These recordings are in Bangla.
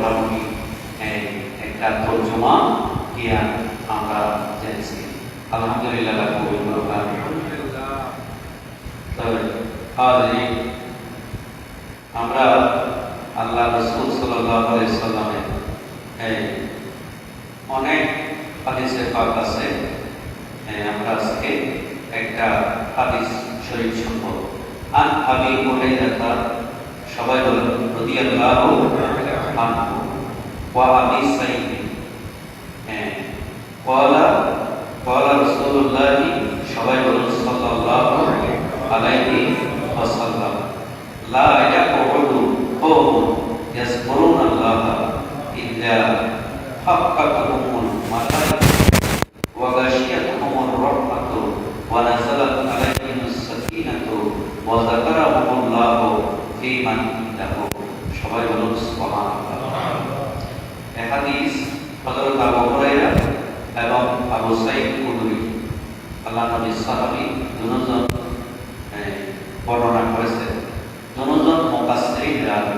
মোটামুটি একটা তর্জমা জ্ঞান আমরা জেনেছি। আলহামদুলিল্লাহ কবুল করুক। আমরা আল্লাহ রাসূল সাল্লাল্লাহু আলাইহি সাল্লামের অনেক হাদিসে পাক আছে। আমরা আজকে একটা হাদিস শরীফ শুনব। আন আবি হুরায়রা, সবাই বলেন রাদিয়াল্লাহু আনহু, ওয়া আবি সাঈদ ক্বালা রাসূলুল্লাহ, সবাই বলেন সাল্লাল্লাহু আলাইহি ওয়াসাল্লাম, লা ইয়াকুদু কওমুন ইয়াযকুরুনাল্লাহা ইল্লা হাক্কাতুহুমুল মালাইকাতু ওয়া গাশিয়াতুহুমুর রাহমাতু ওয়া নাযালাত আলাইহিmus সাকিনাতু ওয়া যাকারাহুমুল্লাহু ফী মান ইনদাহু। সবাই বলুন সুবহানাল্লাহ। এই হাদিস হযরত আবু হুরায়রা এবং আবু সাঈদ খুদরি, আল্লাহ নবী সাহাবী, দুজন বর্ণনা করেছেন। দুজন মুফাসসিরিন রাবী,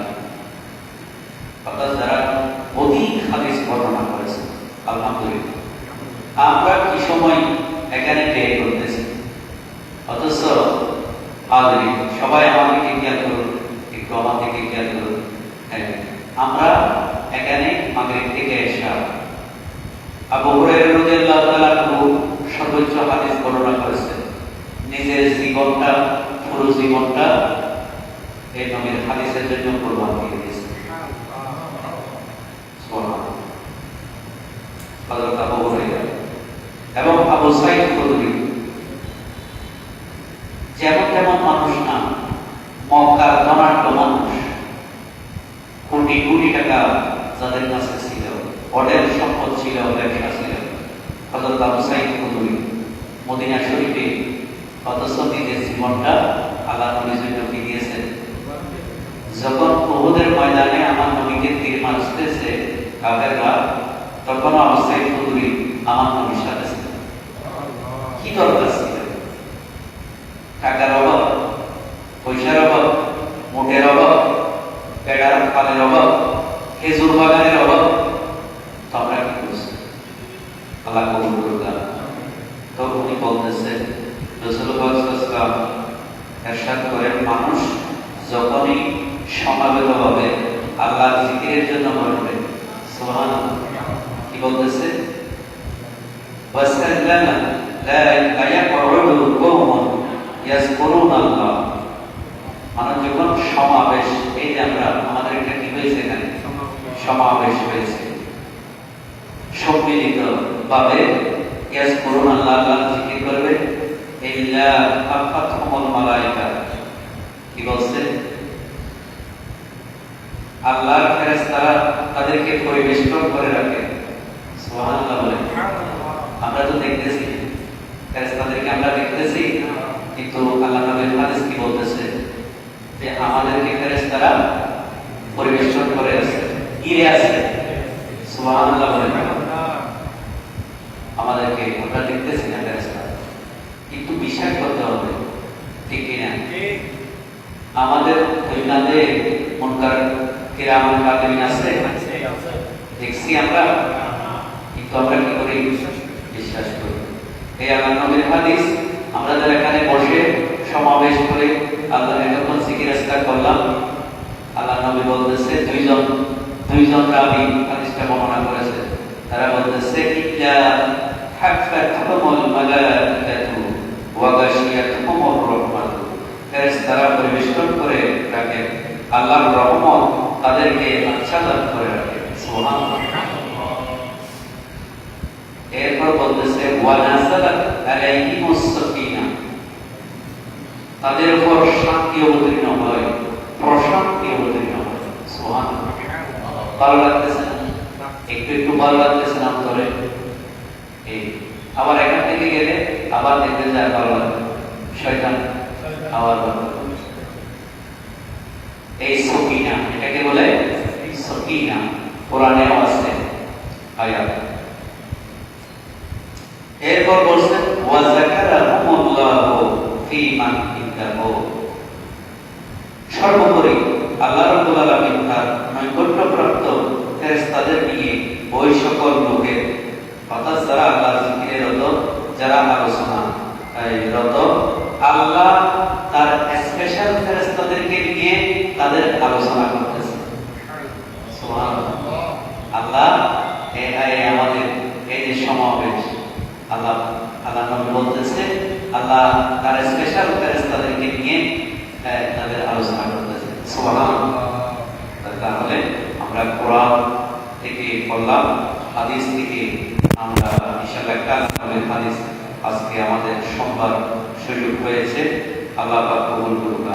অর্থাৎ যারা অধিক হাদিস বর্ণনা করেছেন। আলহামদুলিল্লাহ। আমরা কি সময় এখানে ব্যয় করতেছি, অথচ হাজিরিন সবাই আমাদেরকে খেয়াল করুন, একটু আমাদেরকে খেয়াল করুন। আমরা এখানে মাগরিব থেকে এশা, আবু হুরায়রা রাদিয়াল্লাহু তাআলা আনহু সর্বোচ্চ হাদিস বর্ণনা করেছেন। নিজের জীবনটা, পুরো জীবনটা এই নবীর হাদিসের জন্য কুরবান দিয়ে দিয়েছেন। সুবহানাল্লাহ। হযরত আবু হুরায়রা এবং আবু সাঈদ খুদরি যেমন তেমন মানুষ না, মক্কার ধনাঢ্য মানুষ, কোটি কোটি টাকা যাদের কাছে ছিল, অঢেল সম্পদ ছিল, ব্যবসা ছিল। হযরত আবু সাঈদ খুদরি মদিনা শরীফে, অথচ নিজের জীবনটা আল্লাহ নবীর জন্য দিয়েছেন। যখন উহুদের ময়দানে আমার নবীকে তীর মারতেছে কাফেররা, তখন আবু সাঈদ খুদরি আমার নবীর সাথে ছিল। কি দরকার ছিল? টাকার অভাব, পয়সার অভাব, মোটের অভাব, পেটার পালের অভাব, খেজুর বাগানের অভাব, তো আমরা কি করছি? আল্লাহ কবুল করুক। তো উনি বলতেছেন, রাসূলুল্লাহ সাল্লাল্লাহু আলাইহি ওয়াসাল্লাম ইরশাদ করেন, মানুষ যখনই সমাবেতভাবে আল্লাহর জিকিরের জন্য বলবে, সুবহানাল্লাহ, কি বলতেছে? ওয়াসাল্লামা লা ইয়াকুদু কওমুন ইয়াযকুরুনাল্লাহ। মানে যখন সমাবেশ, এই যে আমরা আমাদের এটা কি হয়েছে, এখানে সমাবেশ হয়েছে, সম্মিলিত ভাবে ইয়াযকুরুনাল্লাহ, আল্লাহর জিকির করবে, ইল্লা হাফাতহুমুল মালায়েকা। কি বলছে? আল্লাহর ফেরেশতারা তাদেরকে পরিবেষ্টন করে রাখে। সুবহানাল্লাহ বলে। আমরা তো দেখতেছি ফেরেশতাদেরকে, আমরা দেখতেছি, কিন্তু আল্লাহ নবীর হাদিস কি বলতেছে যে আমাদেরকে ফেরেশতারা পরিবেষ্টন করে আছে, ঘিরে আছে। সুবহানাল্লাহ বলে। আমাদেরকে আমরা দেখতেছি না ফেরেশতা, কিন্তু বিশ্বাস করতে হবে, ঠিক কিনা? আমাদের দুনিয়াতে মুনকার কিরামান কাতিবিন আছে, দেখছি আমরা, কিন্তু আমরা কি করি? বিশ্বাস করি। এই আল্লাহ নবীর হাদিস আমরা যারা এখানে বসে সমাবেশ করে আল্লাহ যখন জিকির আজকার করলাম, আল্লাহ নবী বলতেছে, দুইজন রাবী হাদিসটা বর্ণনা করেছে, তারা বলতেছে, ইল্লা হাফাতহুমুল মালায়েকাতু ওয়া গাশিয়াতুহুমুর রাহমাতু। ফেরেশতারা পরিবেষ্টন করে রাখে, আল্লাহর রহমত তাদেরকে আচ্ছাদন করে রাখে। সুবহানাল্লাহ। এরপর বলতেছে, ওয়া নাযালাত আলাইহিমুস সাকিনা, তাদের উপর শান্তি অবতীর্ণ হয়, প্রশান্তি অবতীর্ণ হয়। সুবহানাল্লাহ। ভালো লাগতেছে না? একটু একটু ভালো লাগতেছে না অন্তরে? আবার এখান থেকে গেলে আবার দেখতে যায় ভালো লাগে, শয়তান আবার ভালো। এই সকিনা, এটাকে বলে সকিনা, কোরআনেও আছে আয়াত। এরপর বলছেন, ওয়া যাকারাহুমুল্লাহু ফী মান ইনদাহু। সর্বোপরি আল্লাহ রাব্বুল আলামিন তার নৈকট্যপ্রাপ্ত ওই সকল লোকের, অর্থাৎ যারা আল্লাহর জিকিরে রত, যারা আলোচনা রত, আল্লাহ তার স্পেশাল ফেরেশতাদেরকে নিয়ে তাদের আলোচনা করতেছে। সুবহানাল্লাহ। আল্লাহ আমাদের এই যে সমাবেশ, আল্লাহ নবী বলতেছে আল্লাহ তার স্পেশাল ফেরেশতাদেরকে নিয়ে তাদের আলোচনা করতেছে। সুবহানাল্লাহ। তাহলে আমরা কোরআন থেকে পড়লাম, হাদিস থেকে আমরা ইনশাআল্লাহ কালামের হাদিস আজকে আমাদের শুনবার সুযোগ হয়েছে। আল্লাহ পাক কবুল করুন।